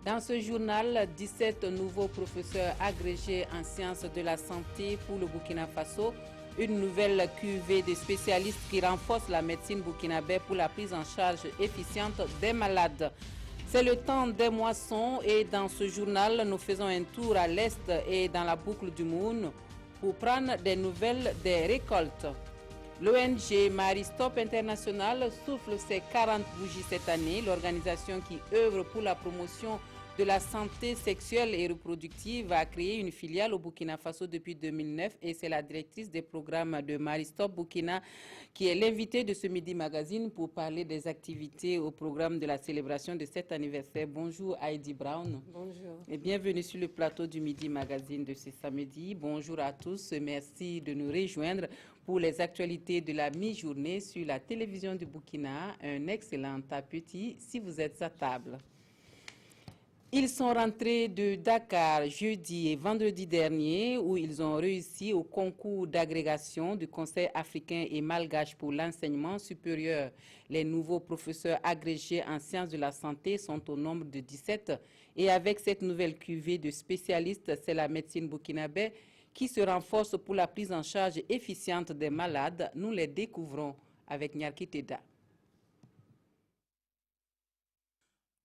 Dans ce journal, 17 nouveaux professeurs agrégés en sciences de la santé pour le Burkina Faso. Une nouvelle cuvée de spécialistes qui renforce la médecine burkinabé pour la prise en charge efficiente des malades. C'est le temps des moissons et dans ce journal, nous faisons un tour à l'est et dans la boucle du Moun pour prendre des nouvelles des récoltes. L'ONG Maristop International souffle ses 40 bougies cette année. L'organisation qui œuvre pour la promotion de la santé sexuelle et reproductive a créé une filiale au Burkina Faso depuis 2009 et c'est la directrice des programmes de Maristop Burkina qui est l'invitée de ce Midi Magazine pour parler des activités au programme de la célébration de cet anniversaire. Bonjour Heidi Brown. Bonjour. Et bienvenue sur le plateau du Midi Magazine de ce samedi. Bonjour à tous, merci de nous rejoindre pour les actualités de la mi-journée sur la télévision du Burkina. Un excellent appétit si vous êtes à table. Ils sont rentrés de Dakar jeudi et vendredi dernier où ils ont réussi au concours d'agrégation du Conseil africain et malgache pour l'enseignement supérieur. Les nouveaux professeurs agrégés en sciences de la santé sont au nombre de 17 et avec cette nouvelle cuvée de spécialistes, c'est la médecine burkinabé qui se renforce pour la prise en charge efficiente des malades. Nous les découvrons avec Nyarki Teda.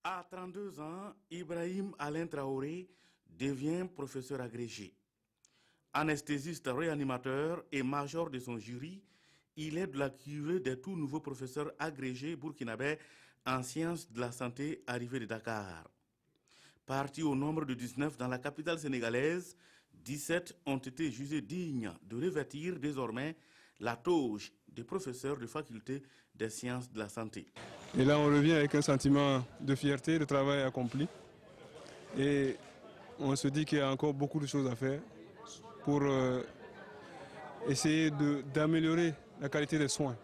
À 32 ans, Ibrahim Alain Traoré devient professeur agrégé. Anesthésiste réanimateur et major de son jury, il est de la cuvée des tout nouveaux professeurs agrégés burkinabés en sciences de la santé arrivés de Dakar. Partis au nombre de 19 dans la capitale sénégalaise, 17 ont été jugés dignes de revêtir désormais la toge des professeurs de faculté des sciences de la santé. Et là, on revient avec un sentiment de fierté, de travail accompli. Et on se dit qu'il y a encore beaucoup de choses à faire pour essayer d'améliorer la qualité des soins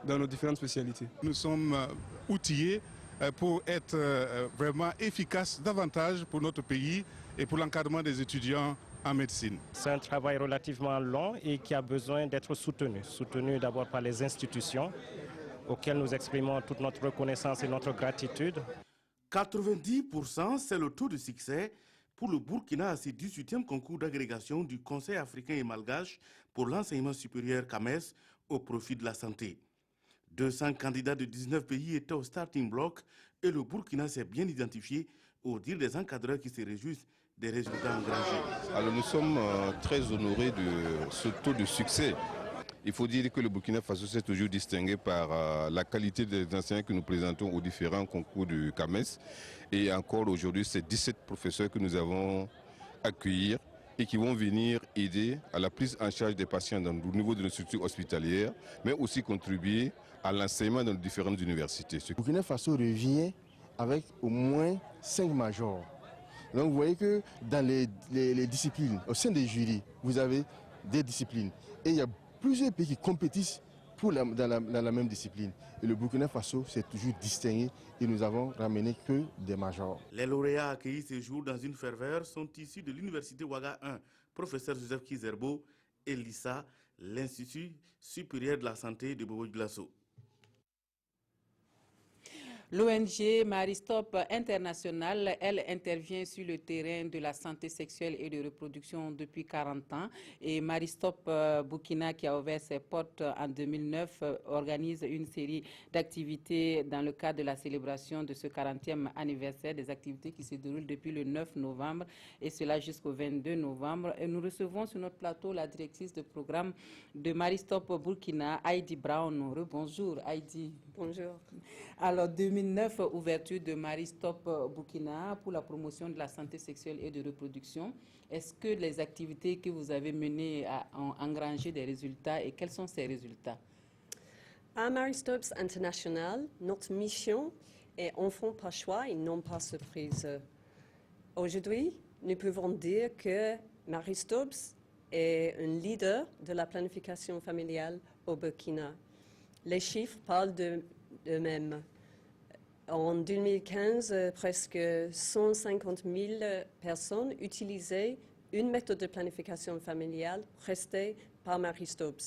dans nos différentes spécialités. Nous sommes outillés pour être vraiment efficaces davantage pour notre pays et pour l'encadrement des étudiants en médecine. C'est un travail relativement long et qui a besoin d'être soutenu. Soutenu d'abord par les institutions auxquelles nous exprimons toute notre reconnaissance et notre gratitude. 90%, c'est le taux de succès pour le Burkina à ses 18e concours d'agrégation du Conseil africain et malgache pour l'enseignement supérieur CAMES au profit de la santé. 200 candidats de 19 pays étaient au starting block et le Burkina s'est bien identifié au dire des encadreurs qui se réjouissent des résultats engrangés. Alors nous sommes très honorés de ce taux de succès. Il faut dire que le Burkina Faso s'est toujours distingué par la qualité des enseignants que nous présentons aux différents concours du CAMES. Et encore aujourd'hui, c'est 17 professeurs que nous avons accueillis et qui vont venir aider à la prise en charge des patients au niveau de nos structures hospitalières, mais aussi contribuer à l'enseignement dans les différentes universités. Le Burkina Faso revient avec au moins 5 majors. Donc vous voyez que dans les disciplines, au sein des jurys, vous avez des disciplines. Et il y a plusieurs pays qui compétissent dans la même discipline. Et le Burkina Faso s'est toujours distingué et nous avons ramené que des majors. Les lauréats accueillis ce jour dans une ferveur sont issus de l'université Ouaga 1, professeur Joseph Kizerbo, et l'ISA, l'Institut supérieur de la santé de Bobo-Dioulasso. L'ONG Maristop International, elle intervient sur le terrain de la santé sexuelle et de reproduction depuis 40 ans. Et Maristop Burkina, qui a ouvert ses portes en 2009, organise une série d'activités dans le cadre de la célébration de ce 40e anniversaire, des activités qui se déroulent depuis le 9 novembre et cela jusqu'au 22 novembre. Et nous recevons sur notre plateau la directrice de programme de Maristop Burkina, Heidi Brown. Bonjour Heidi. Bonjour. Alors, 2009, ouverture de Maristop Burkina pour la promotion de la santé sexuelle et de reproduction. Est-ce que les activités que vous avez menées ont engrangé des résultats et quels sont ces résultats? À Maristop International, notre mission est enfant par choix et non par surprise. Aujourd'hui, nous pouvons dire que Maristop est un leader de la planification familiale au Burkina. Les chiffres parlent d'eux-mêmes. En 2015, presque 150 000 personnes utilisaient une méthode de planification familiale prestée par Maristop.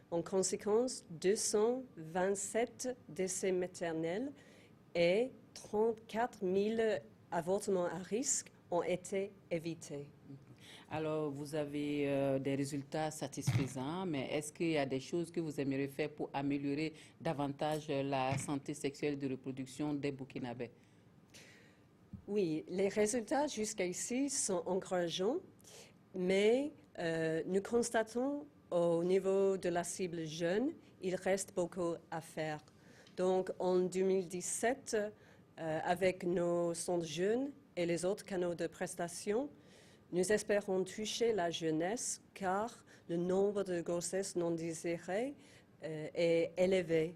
En conséquence, 227 décès maternels et 34 000 avortements à risque ont été évités. Alors, vous avez des résultats satisfaisants, mais est-ce qu'il y a des choses que vous aimeriez faire pour améliorer davantage la santé sexuelle et de reproduction des Burkinabés? Oui, les résultats jusqu'ici sont encourageants, mais nous constatons au niveau de la cible jeune, il reste beaucoup à faire. Donc, en 2017, avec nos centres jeunes et les autres canaux de prestation, nous espérons toucher la jeunesse car le nombre de grossesses non désirées est élevé,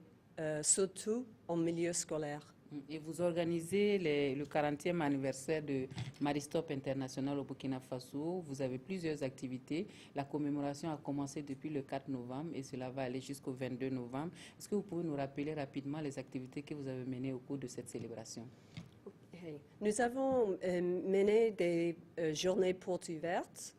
surtout en milieu scolaire. Et vous organisez le 40e anniversaire de Maristop International au Burkina Faso. Vous avez plusieurs activités. La commémoration a commencé depuis le 4 novembre et cela va aller jusqu'au 22 novembre. Est-ce que vous pouvez nous rappeler rapidement les activités que vous avez menées au cours de cette célébration? Nous avons mené des journées portes ouvertes,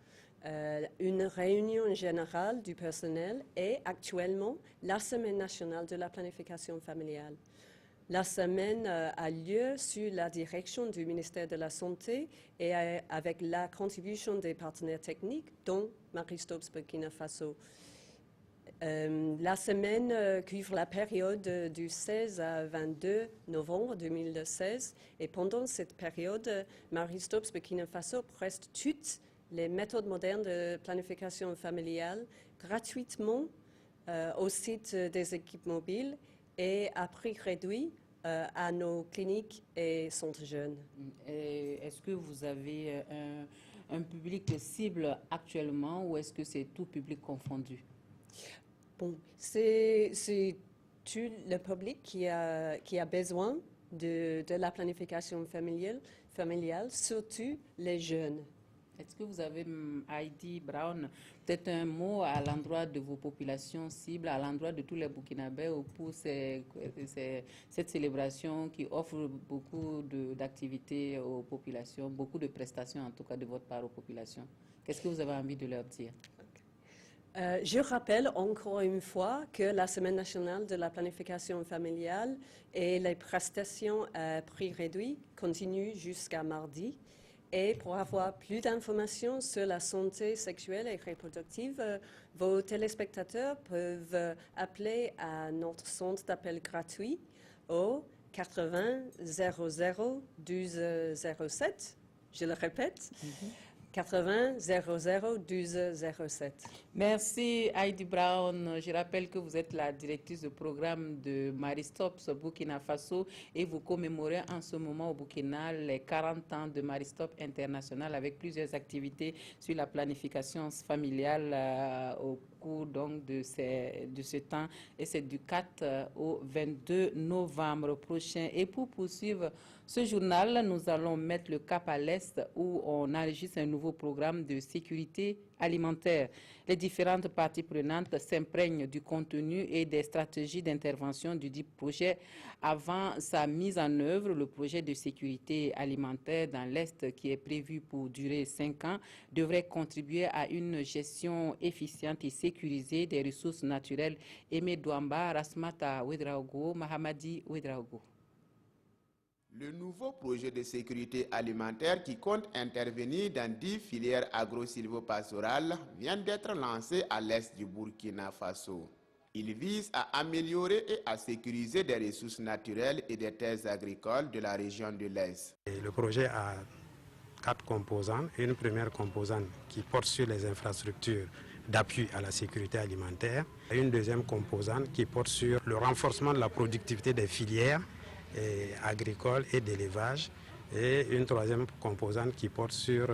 une réunion générale du personnel et actuellement la Semaine nationale de la planification familiale. La semaine a lieu sous la direction du ministère de la Santé et avec la contribution des partenaires techniques, dont Maristop Burkina Faso. La semaine couvre la période du 16 à 22 novembre 2016 et pendant cette période, Maristop Burkina Faso preste toutes les méthodes modernes de planification familiale gratuitement au site des équipes mobiles et à prix réduit à nos cliniques et centres jeunes. Est-ce que vous avez un public cible actuellement ou est-ce que c'est tout public confondu? Bon, c'est tout le public qui a besoin de la planification familiale, surtout les jeunes. Est-ce que vous avez, Heidi Brown, peut-être un mot à l'endroit de vos populations cibles, à l'endroit de tous les Burkinabés pour cette célébration qui offre beaucoup d'activités aux populations, beaucoup de prestations en tout cas de votre part aux populations? Qu'est-ce que vous avez envie de leur dire? Je rappelle encore une fois que la Semaine nationale de la planification familiale et les prestations à prix réduit continuent jusqu'à mardi. Et pour avoir plus d'informations sur la santé sexuelle et reproductive, vos téléspectateurs peuvent appeler à notre centre d'appel gratuit au 80 00 12 07. Je le répète. 80 00 12 07. Merci Heidi Brown. Je rappelle que vous êtes la directrice de programme de Maristop Burkina Faso et vous commémorez en ce moment au Burkina les 40 ans de Maristop International avec plusieurs activités sur la planification familiale au cours donc de ce temps et c'est du 4 au 22 novembre prochain. Et pour poursuivre ce journal, nous allons mettre le cap à l'Est où on enregistre un nouveau programme de sécurité alimentaire. Les différentes parties prenantes s'imprègnent du contenu et des stratégies d'intervention du dit projet. Avant sa mise en œuvre, le projet de sécurité alimentaire dans l'Est, qui est prévu pour durer 5 ans, devrait contribuer à une gestion efficiente et sécurisée des ressources naturelles. Aimé Douamba, Rasmata Ouedraogo, Mahamadi Ouedraogo. Le nouveau projet de sécurité alimentaire qui compte intervenir dans 10 filières agro-silvopastorales vient d'être lancé à l'est du Burkina Faso. Il vise à améliorer et à sécuriser des ressources naturelles et des terres agricoles de la région de l'Est. Le projet a 4 composantes. Une première composante qui porte sur les infrastructures d'appui à la sécurité alimentaire. Une deuxième composante qui porte sur le renforcement de la productivité des filières agricole et d'élevage, et une troisième composante qui porte sur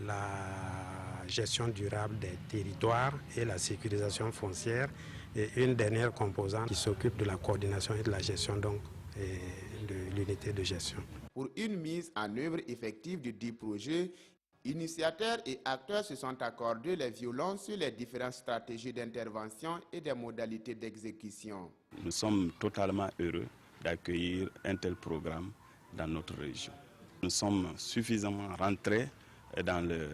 la gestion durable des territoires et la sécurisation foncière, et une dernière composante qui s'occupe de la coordination et de la gestion donc, de l'unité de gestion. Pour une mise en œuvre effective du dit projet, initiateurs et acteurs se sont accordés les violences sur les différentes stratégies d'intervention et des modalités d'exécution. Nous sommes totalement heureux d'accueillir un tel programme dans notre région. Nous sommes suffisamment rentrés dans le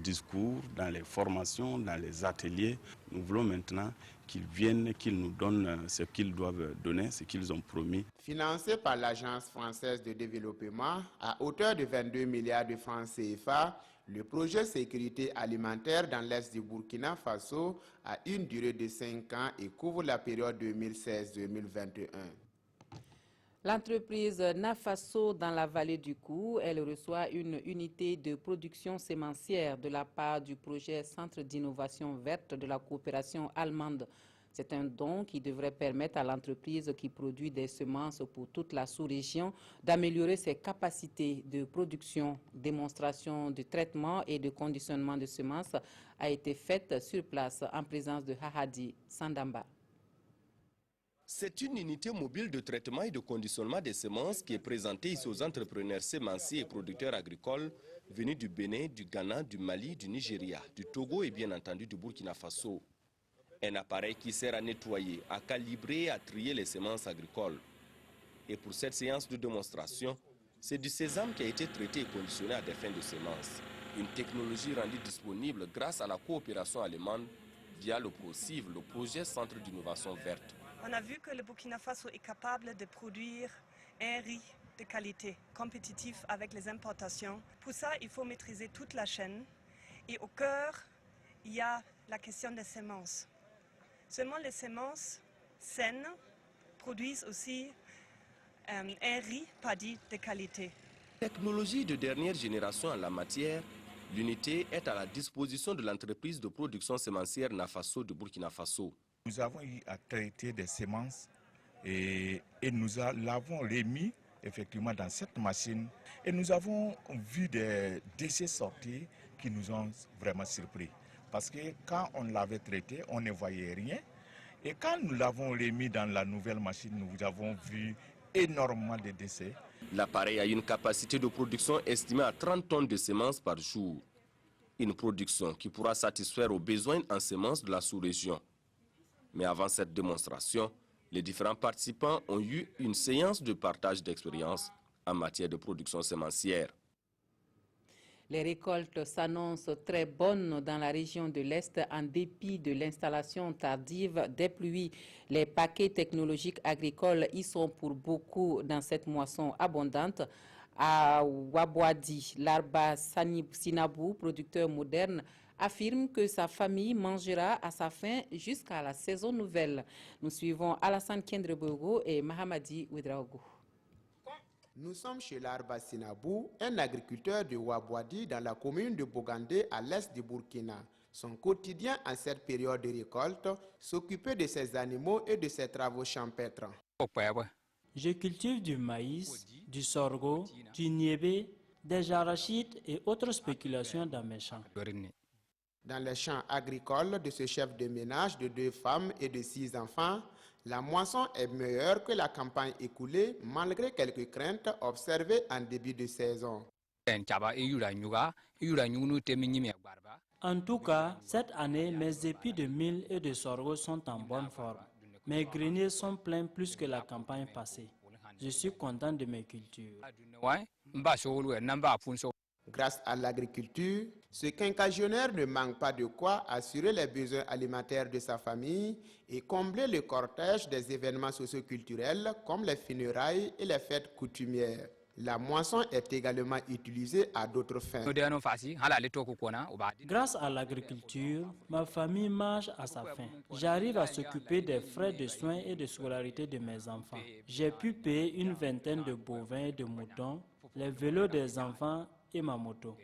discours, dans les formations, dans les ateliers. Nous voulons maintenant qu'ils viennent, qu'ils nous donnent ce qu'ils doivent donner, ce qu'ils ont promis. Financé par l'Agence française de développement à hauteur de 22 milliards de francs CFA, le projet sécurité alimentaire dans l'est du Burkina Faso a une durée de 5 ans et couvre la période 2016-2021. L'entreprise Nafaso dans la vallée du Cou, elle reçoit une unité de production sémencière de la part du projet Centre d'innovation verte de la coopération allemande. C'est un don qui devrait permettre à l'entreprise qui produit des semences pour toute la sous-région d'améliorer ses capacités de production. Démonstration de traitement et de conditionnement de semences a été faite sur place en présence de Hahadi Sandamba. C'est une unité mobile de traitement et de conditionnement des semences qui est présentée ici aux entrepreneurs sémenciers et producteurs agricoles venus du Bénin, du Ghana, du Mali, du Nigeria, du Togo et bien entendu du Burkina Faso. Un appareil qui sert à nettoyer, à calibrer et à trier les semences agricoles. Et pour cette séance de démonstration, c'est du sésame qui a été traité et conditionné à des fins de semences. Une technologie rendue disponible grâce à la coopération allemande via le ProCiv, le projet Centre d'innovation verte. On a vu que le Burkina Faso est capable de produire un riz de qualité, compétitif avec les importations. Pour ça, il faut maîtriser toute la chaîne. Et au cœur, il y a la question des semences. Seulement les semences saines produisent aussi un riz paddy de qualité. Technologie de dernière génération en la matière, l'unité est à la disposition de l'entreprise de production sémencière Nafaso de Burkina Faso. Nous avons eu à traiter des semences et nous l'avons remis effectivement dans cette machine et nous avons vu des déchets sortir qui nous ont vraiment surpris. Parce que quand on l'avait traité, on ne voyait rien. Et quand nous l'avons remis dans la nouvelle machine, nous avons vu énormément de déchets. L'appareil a une capacité de production estimée à 30 tonnes de semences par jour. Une production qui pourra satisfaire aux besoins en semences de la sous-région. Mais avant cette démonstration, les différents participants ont eu une séance de partage d'expérience en matière de production sémencière. Les récoltes s'annoncent très bonnes dans la région de l'Est en dépit de l'installation tardive des pluies. Les paquets technologiques agricoles y sont pour beaucoup dans cette moisson abondante. À Wabwadi, Larba Sinabou, producteur moderne, affirme que sa famille mangera à sa faim jusqu'à la saison nouvelle. Nous suivons Alassane Kendrebogo et Mahamadi Ouedraogo. Nous sommes chez Larba Sinabou, un agriculteur de Wabwadi dans la commune de Bogandé à l'est du Burkina. Son quotidien en cette période de récolte, s'occuper de ses animaux et de ses travaux champêtres. Je cultive du maïs, du sorgho, du niébé, des arachides et autres spéculations dans mes champs. Dans les champs agricoles de ce chef de ménage de 2 femmes et de 6 enfants, la moisson est meilleure que la campagne écoulée malgré quelques craintes observées en début de saison. En tout cas, cette année, mes épis de mil et de sorgho sont en bonne forme. Mes greniers sont pleins plus que la campagne passée. Je suis content de mes cultures. Grâce à l'agriculture, ce quinquagénaire ne manque pas de quoi assurer les besoins alimentaires de sa famille et combler le cortège des événements socioculturels comme les funérailles et les fêtes coutumières. La moisson est également utilisée à d'autres fins. Grâce à l'agriculture, ma famille mange à sa faim. J'arrive à s'occuper des frais de soins et de scolarité de mes enfants. J'ai pu payer une vingtaine de bovins et de moutons, les vélos des enfants et ma moto.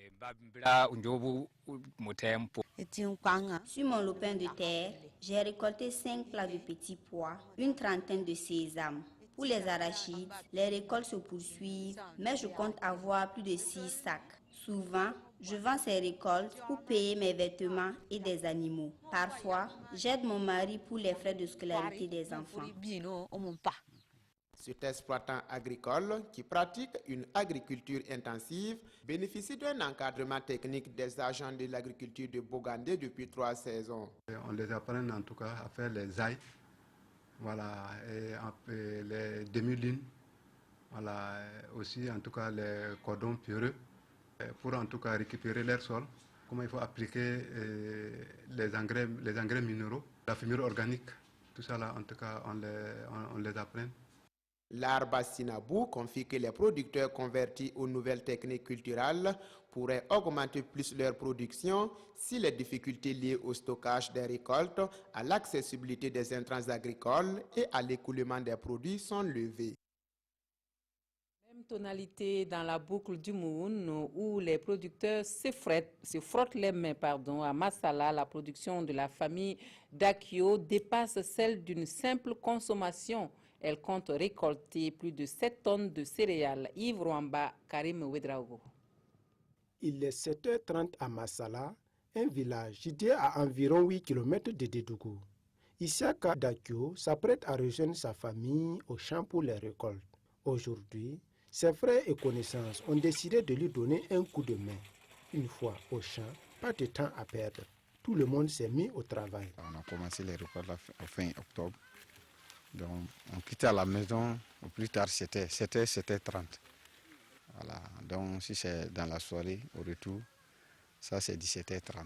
Sur mon lopin de terre, j'ai récolté 5 plats de petits pois, une trentaine de sésames. Pour les arachides, les récoltes se poursuivent, mais je compte avoir plus de 6 sacs. Souvent, je vends ces récoltes pour payer mes vêtements et des animaux. Parfois, j'aide mon mari pour les frais de scolarité des enfants. Cet exploitant agricole qui pratique une agriculture intensive bénéficie d'un encadrement technique des agents de l'agriculture de Bogandé depuis 3 saisons. On les apprend en tout cas à faire les ailes, voilà, et les demi-lunes, voilà, aussi en tout cas les cordons pierreux pour en tout cas récupérer l'air sol comment il faut appliquer les engrais minéraux, la fumure organique. Tout ça, là, en tout cas, on les apprend. L'arbre Sinabou confie que les producteurs convertis aux nouvelles techniques culturelles pourraient augmenter plus leur production si les difficultés liées au stockage des récoltes, à l'accessibilité des intrants agricoles et à l'écoulement des produits sont levées. Même tonalité dans la boucle du Moun où les producteurs se frottent les mains. À Massala, la production de la famille Dakio dépasse celle d'une simple consommation. Elle compte récolter plus de 7 tonnes de céréales. Yves Rwamba, Karim Ouedraogo. Il est 7h30 à Massala, un village situé à environ 8 km de Dédougou. Issaka Dakio s'apprête à rejoindre sa famille au champ pour les récoltes. Aujourd'hui, ses frères et connaissances ont décidé de lui donner un coup de main. Une fois au champ, pas de temps à perdre. Tout le monde s'est mis au travail. On a commencé les récoltes au fin octobre. Donc, on quittait la maison, au plus tard c'était 7h30. Voilà. Donc, si c'est dans la soirée, au retour, ça c'est 17h30.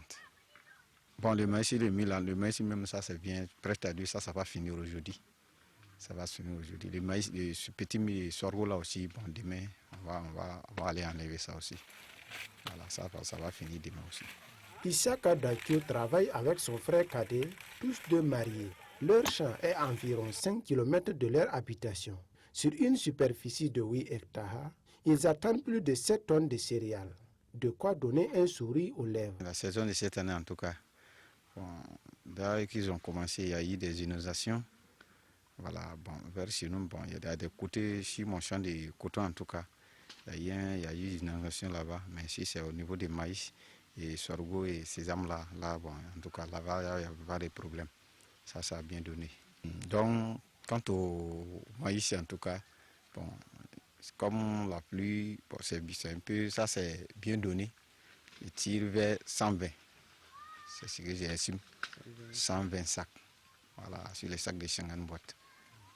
Bon, le maïs, le maïs même, ça c'est bien prêt à dire, ça va finir aujourd'hui. Ça va se finir aujourd'hui. Le maïs, ce petit sorgho là aussi, bon, demain, on va aller enlever ça aussi. Voilà, ça va finir demain aussi. Issaka Dakio travaille avec son frère cadet, tous deux mariés. Leur champ est à environ 5 km de leur habitation. Sur une superficie de 8 hectares, ils attendent plus de 7 tonnes de céréales. De quoi donner un sourire aux lèvres. La saison de cette année, en tout cas, dès qu'ils ont commencé, il y a eu des inondations. Voilà, bon, vers chez nous, bon, il y a des côtés, sur mon champ de coton en tout cas, il y a eu une inondation là-bas. Mais si c'est au niveau des maïs et sorgho et sésame là, bon, en tout cas, là-bas, il n'y a pas de problème. Ça a bien donné. Donc, quant au maïs, en tout cas, bon, comme la pluie, bon, c'est un peu, ça c'est bien donné. Il tire vers 120. C'est ce que j'estime. 120 sacs. Voilà, sur les sacs de 50 boîtes.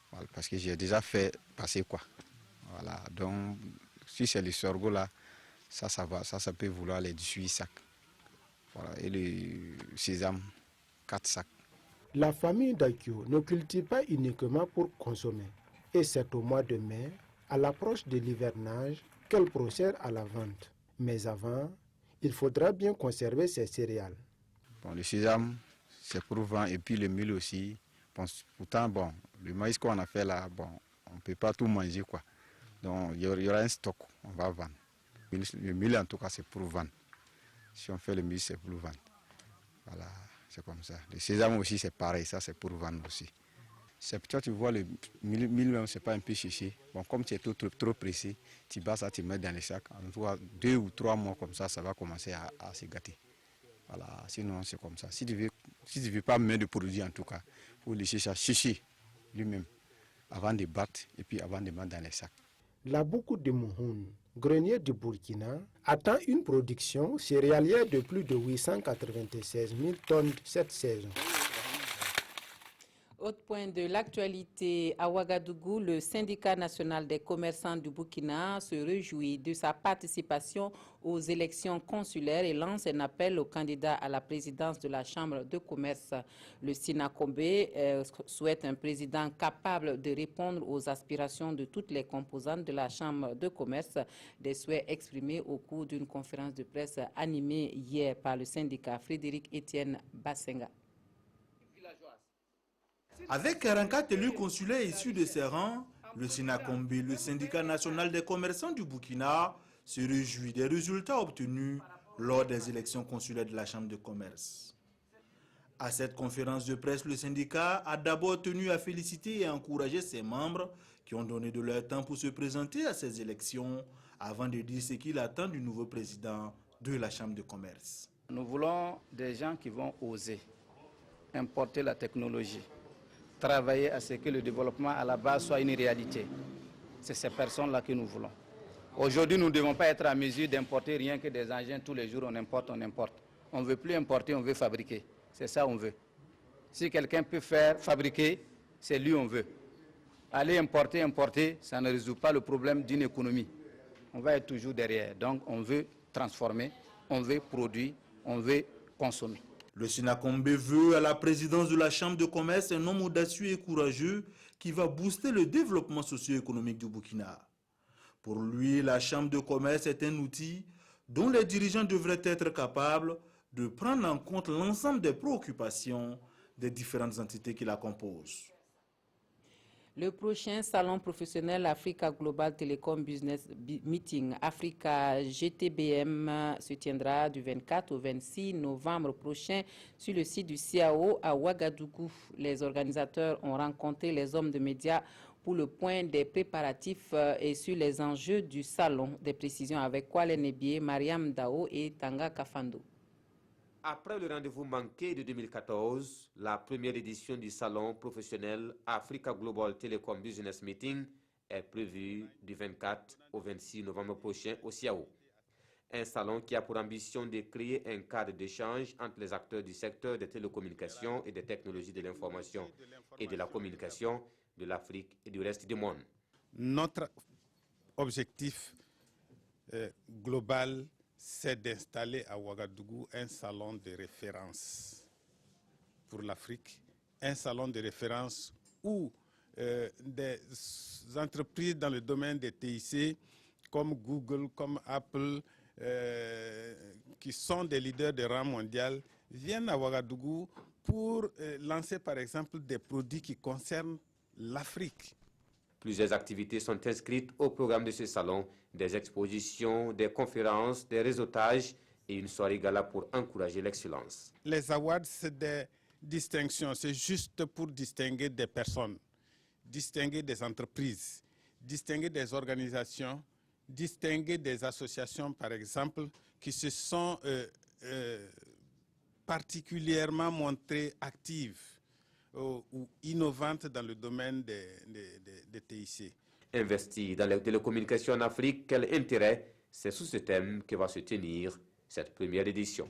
Voilà, parce que j'ai déjà fait passer quoi. Voilà, donc, si c'est le sorgho là, ça va, ça peut vouloir les 18 sacs. Voilà, et le sésame, 4 sacs. La famille Dakio ne cultive pas uniquement pour consommer. Et c'est au mois de mai, à l'approche de l'hivernage, qu'elle procède à la vente. Mais avant, il faudra bien conserver ses céréales. Bon, le sésame, c'est pour vendre, et puis le mil aussi. Bon, pourtant, bon, le maïs qu'on a fait là, bon, on ne peut pas tout manger, quoi. Donc, il y aura un stock, on va vendre. Le mil, en tout cas, c'est pour vendre. Si on fait le mil, c'est pour vendre. Voilà. C'est comme ça. Le sésame aussi, c'est pareil, ça c'est pour vendre aussi. C'est peut-être, tu vois, le mil même, c'est pas un peu chiché. Bon, comme tu es trop pressé, tu bats ça, tu mets dans les sacs. En tout cas, 2 ou 3 mois comme ça va commencer à se gâter. Voilà, sinon c'est comme ça. Si tu veux pas mettre de produit en tout cas, il faut laisser ça chicher lui-même avant de battre et puis avant de mettre dans les sacs. La boucle de Mouhoun, grenier du Burkina, atteint une production céréalière de plus de 896 000 tonnes cette saison. Autre point de l'actualité, à Ouagadougou, le syndicat national des commerçants du Burkina se réjouit de sa participation aux élections consulaires et lance un appel aux candidats à la présidence de la Chambre de commerce. Le Sinakombe souhaite un président capable de répondre aux aspirations de toutes les composantes de la Chambre de commerce, des souhaits exprimés au cours d'une conférence de presse animée hier par le syndicat Frédéric Étienne Bassenga. Avec 44 élus consulaires issus de ces rangs, le Sinakombe, le syndicat national des commerçants du Burkina, se réjouit des résultats obtenus lors des élections consulaires de la Chambre de commerce. À cette conférence de presse, le syndicat a d'abord tenu à féliciter et encourager ses membres qui ont donné de leur temps pour se présenter à ces élections avant de dire ce qu'il attend du nouveau président de la Chambre de commerce. Nous voulons des gens qui vont oser importer la technologie, travailler à ce que le développement à la base soit une réalité. C'est ces personnes-là que nous voulons. Aujourd'hui, nous ne devons pas être à mesure d'importer rien que des engins. Tous les jours, on importe, on importe. On ne veut plus importer, on veut fabriquer. C'est ça qu'on veut. Si quelqu'un peut fabriquer, c'est lui on veut. Aller importer, ça ne résout pas le problème d'une économie. On va être toujours derrière. Donc, on veut transformer, on veut produire, on veut consommer. Le Sinakombe veut à la présidence de la Chambre de commerce un homme audacieux et courageux qui va booster le développement socio-économique du Burkina. Pour lui, la Chambre de commerce est un outil dont les dirigeants devraient être capables de prendre en compte l'ensemble des préoccupations des différentes entités qui la composent. Le prochain salon professionnel Africa Global Telecom Business Meeting Africa GTBM se tiendra du 24 au 26 novembre prochain sur le site du CAO à Ouagadougou. Les organisateurs ont rencontré les hommes de médias pour le point des préparatifs et sur les enjeux du salon. Des précisions avec Kwale Nebie, Mariam Dao et Tanga Kafando. Après le rendez-vous manqué de 2014, la première édition du salon professionnel Africa Global Telecom Business Meeting est prévue du 24 au 26 novembre prochain au CAO. Un salon qui a pour ambition de créer un cadre d'échange entre les acteurs du secteur des télécommunications et des technologies de l'information et de la communication de l'Afrique et du reste du monde. Notre objectif global, c'est d'installer à Ouagadougou un salon de référence pour l'Afrique, un salon de référence où des entreprises dans le domaine des TIC, comme Google, comme Apple, qui sont des leaders de rang mondial, viennent à Ouagadougou pour lancer par exemple des produits qui concernent l'Afrique. Plusieurs activités sont inscrites au programme de ce salon, des expositions, des conférences, des réseautages et une soirée gala pour encourager l'excellence. Les awards, c'est des distinctions, c'est juste pour distinguer des personnes, distinguer des entreprises, distinguer des organisations, distinguer des associations, par exemple, qui se sont particulièrement montrées actives ou innovantes dans le domaine des TIC. Investir dans les télécommunications en Afrique, quel intérêt? C'est sous ce thème que va se tenir cette première édition.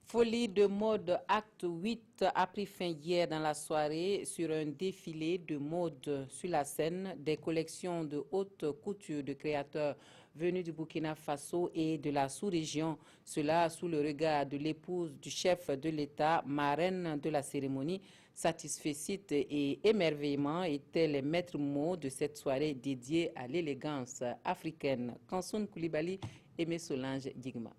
Folie de mode Acte 8 a pris fin hier dans la soirée sur un défilé de mode sur la scène des collections de haute couture de créateurs venus du Burkina Faso et de la sous-région. Cela sous le regard de l'épouse du chef de l'État, marraine de la cérémonie. Satisfecit et émerveillement étaient les maîtres mots de cette soirée dédiée à l'élégance africaine. Kansoun Koulibaly et Solange Digma.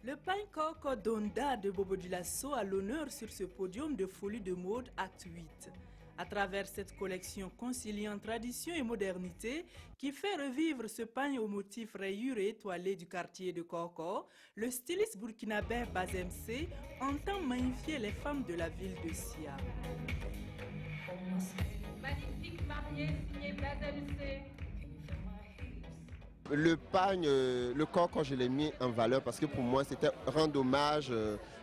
Le pain coco d'Onda de Bobo Dioulasso a l'honneur sur ce podium de folie de mode Acte 8. À travers cette collection conciliant tradition et modernité qui fait revivre ce pain au motif rayures et étoilé du quartier de Koko, le styliste burkinabé Bazem C entend magnifier les femmes de la ville de Sia. Magnifique mariée signée Bazem C. Le pagne, le Koko, je l'ai mis en valeur parce que pour moi, c'était rendre hommage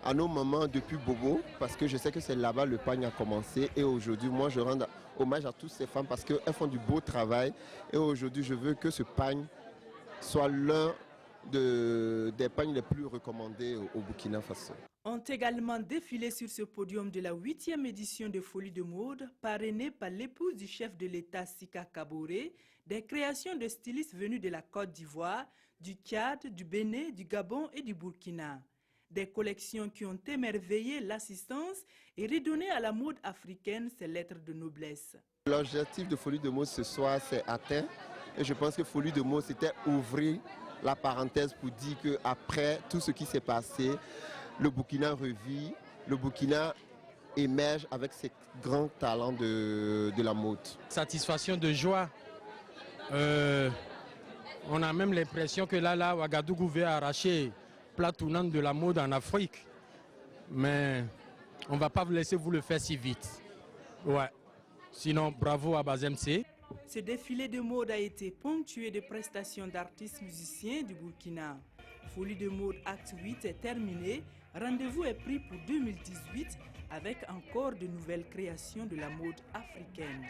à nos mamans depuis Bobo, parce que je sais que c'est là-bas le pagne a commencé. Et aujourd'hui, moi, je rends hommage à toutes ces femmes parce qu'elles font du beau travail. Et aujourd'hui, je veux que ce pagne soit l'un des pagnes les plus recommandés au Burkina Faso. Ont également défilé sur ce podium de la 8e édition de Folie de mode, parrainée par l'épouse du chef de l'État Sika Kaboré, des créations de stylistes venus de la Côte d'Ivoire, du Tchad, du Bénin, du Gabon et du Burkina. Des collections qui ont émerveillé l'assistance et redonné à la mode africaine ses lettres de noblesse. L'objectif de Folie de mode ce soir, c'est atteint. Et je pense que Folie de mode, c'était ouvrir la parenthèse pour dire qu'après tout ce qui s'est passé, le Burkina revit, le Burkina émerge avec ses grands talents de la mode. Satisfaction de joie. On a même l'impression que là, Ouagadougou veut arracher plat tournant de la mode en Afrique. Mais on ne va pas vous laisser vous le faire si vite. Ouais. Sinon, bravo à Bazem C. Ce défilé de mode a été ponctué de prestations d'artistes musiciens du Burkina. Folie de mode Acte 8 est terminé. Rendez-vous est pris pour 2018 avec encore de nouvelles créations de la mode africaine.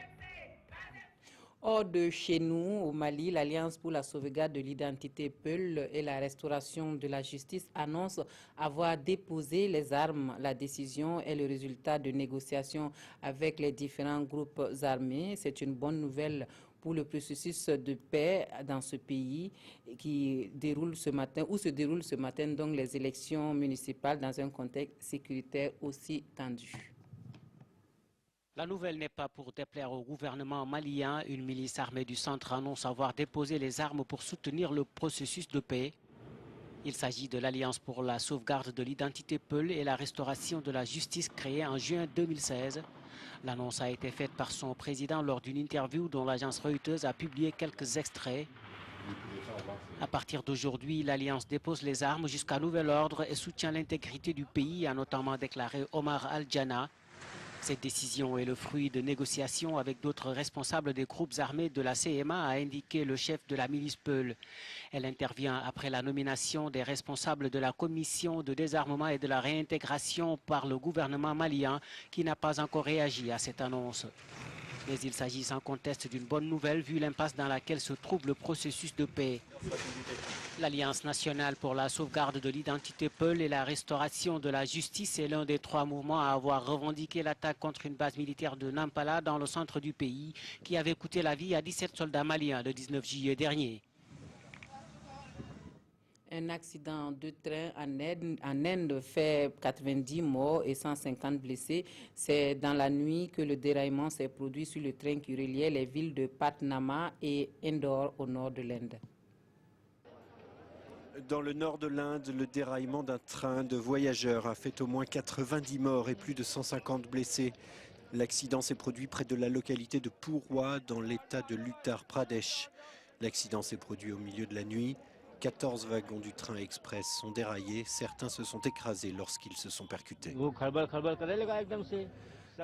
Hors de chez nous, au Mali, l'Alliance pour la sauvegarde de l'identité Peul et la restauration de la justice annonce avoir déposé les armes. La décision est le résultat de négociations avec les différents groupes armés. C'est une bonne nouvelle pour le processus de paix dans ce pays qui déroule ce matin, où se déroulent ce matin donc les élections municipales dans un contexte sécuritaire aussi tendu. La nouvelle n'est pas pour déplaire au gouvernement malien. Une milice armée du centre annonce avoir déposé les armes pour soutenir le processus de paix. Il s'agit de l'Alliance pour la sauvegarde de l'identité Peul et la restauration de la justice créée en juin 2016. L'annonce a été faite par son président lors d'une interview dont l'agence Reuters a publié quelques extraits. À partir d'aujourd'hui, l'Alliance dépose les armes jusqu'à nouvel ordre et soutient l'intégrité du pays, a notamment déclaré Omar Al-Jana. Cette décision est le fruit de négociations avec d'autres responsables des groupes armés de la CMA, a indiqué le chef de la milice Peul. Elle intervient après la nomination des responsables de la commission de désarmement et de la réintégration par le gouvernement malien, qui n'a pas encore réagi à cette annonce. Mais il s'agit sans conteste d'une bonne nouvelle vu l'impasse dans laquelle se trouve le processus de paix. L'Alliance nationale pour la sauvegarde de l'identité Peul et la restauration de la justice est l'un des 3 mouvements à avoir revendiqué l'attaque contre une base militaire de Nampala dans le centre du pays qui avait coûté la vie à 17 soldats maliens le 19 juillet dernier. Un accident de train en Inde fait 90 morts et 150 blessés. C'est dans la nuit que le déraillement s'est produit sur le train qui reliait les villes de Patnama et Indore au nord de l'Inde. Dans le nord de l'Inde, le déraillement d'un train de voyageurs a fait au moins 90 morts et plus de 150 blessés. L'accident s'est produit près de la localité de Purwa dans l'état de l'Uttar Pradesh. L'accident s'est produit au milieu de la nuit. 14 wagons du train express sont déraillés. Certains se sont écrasés lorsqu'ils se sont percutés.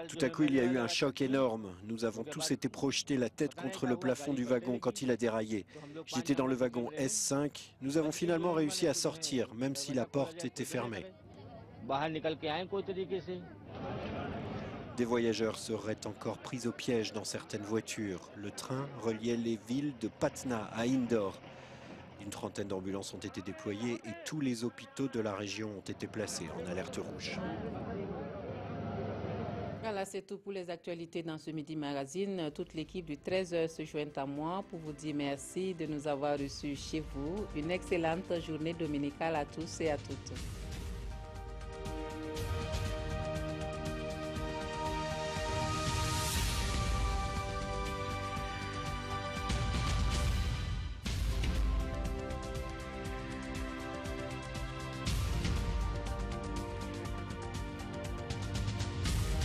Tout à coup, il y a eu un choc énorme. Nous avons tous été projetés la tête contre le plafond du wagon quand il a déraillé. J'étais dans le wagon S5. Nous avons finalement réussi à sortir, même si la porte était fermée. Des voyageurs seraient encore pris au piège dans certaines voitures. Le train reliait les villes de Patna à Indore. Une trentaine d'ambulances ont été déployées et tous les hôpitaux de la région ont été placés en alerte rouge. Voilà, c'est tout pour les actualités dans ce Midi Magazine. Toute l'équipe du 13h se joint à moi pour vous dire merci de nous avoir reçus chez vous. Une excellente journée dominicale à tous et à toutes.